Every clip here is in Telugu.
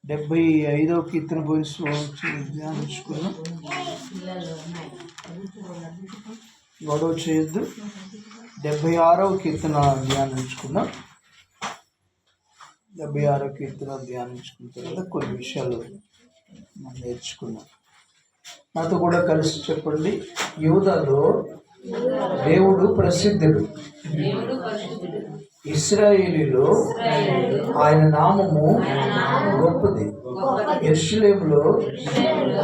75వ కీర్తన గురించి ధ్యానించుకున్నాం. గొడవ చేయొద్దు. 76వ కీర్తన ధ్యానించుకున్నాం. 76వ కీర్తన ధ్యానించుకున్న తర్వాత కొన్ని విషయాలు మనం నేర్చుకున్నాం. నాతో కూడా కలిసి చెప్పండి. యూదాలో దేవుడు ప్రసిద్ధుడు, ఇశ్రాయేలులో ఆయన నామము గొప్పది. యెరూషలేములో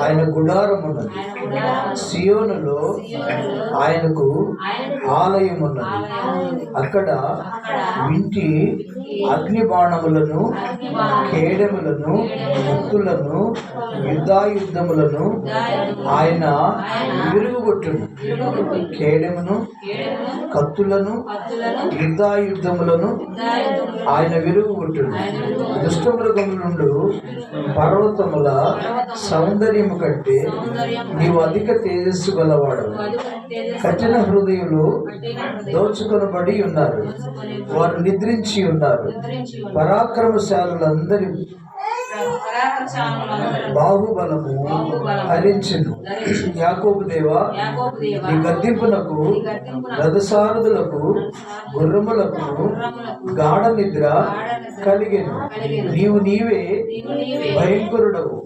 ఆయన గుడారం ఉన్నది, సియోనులో ఆయనకు ఆలయం ఉన్నది. అక్కడ వింటి అగ్ని బాణములను, కేడములను, కత్తులను, యుద్ధాయుధములను ఆయన విరుగుగొట్టును. కేడమును, కత్తులను, యుద్ధాయుధములను ఆయన విరుగుగొట్టును. దుష్టమృగముల నుండి పర్వతముల సౌందర్యము కంటే నీవు అధిక తేజస్సు గలవాడు. కఠిన హృదయులు దోచుకొనబడి ఉన్నారు, వారు నిద్రించి ఉన్నారు. పరాక్రమశాలులందరి బాహుబలము హరించును. యాకోబు దేవా, నీ గద్దింపునకు రథసారథులకు గుర్రములకు గాఢ నిద్ర కలిగెను. నీవే భయంకరుడవు.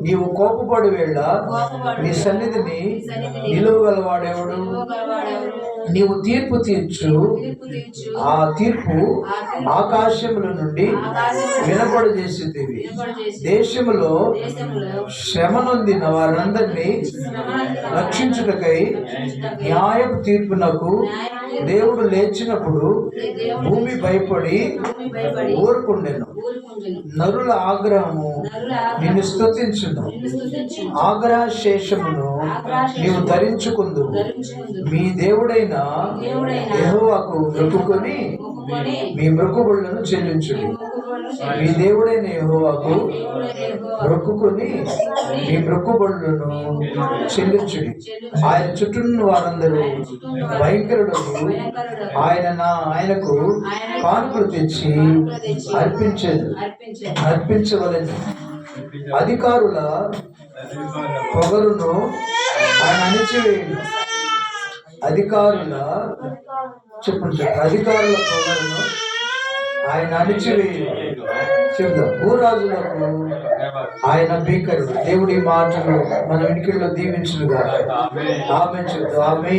నీవు కోపపడు వేళ నీ సన్నిధిని నిలువగలవాడెవడు? నీవు తీర్పు తీర్చు, ఆ తీర్పు ఆకాశముల నుండి వినపడు చేసేది. దేశములో శ్రమ నొందిన వారందరినీ రక్షించుటకై న్యాయపు తీర్పునకు దేవుడు లేచినప్పుడు భూమి భయపడి ఊరుకుండెను. నరుల ఆగ్రహము నిన్ను స్తుతించును, ఆగ్రహ శేషమును నీవు ధరించుకుందు. మీ దేవుడైన యెహోవాకు మొక్కుకొని మీ మొక్కుబడులను చెల్లించుడి. మీ దేవుడైన యెహోవాకు మొక్కుకొని మీ మొక్కుబడులను చెల్లించుడి. ఆయన చుట్టూ వారందరూ భయంకరుడు. ఆయనకు కానుకలు తెచ్చి అర్పించవలెను. అధికారుల పొగరును ఆయన అణిచివేయును. అధికారుల పొగరును ఆయన అణిచివేయును. చెప్దాం. భూరాజులకు ఆయన భీకరుడు. దేవుడి మాటలు మన వినికిడిలో దీవించుగా. ఆమె చెప్తాం. ఆమె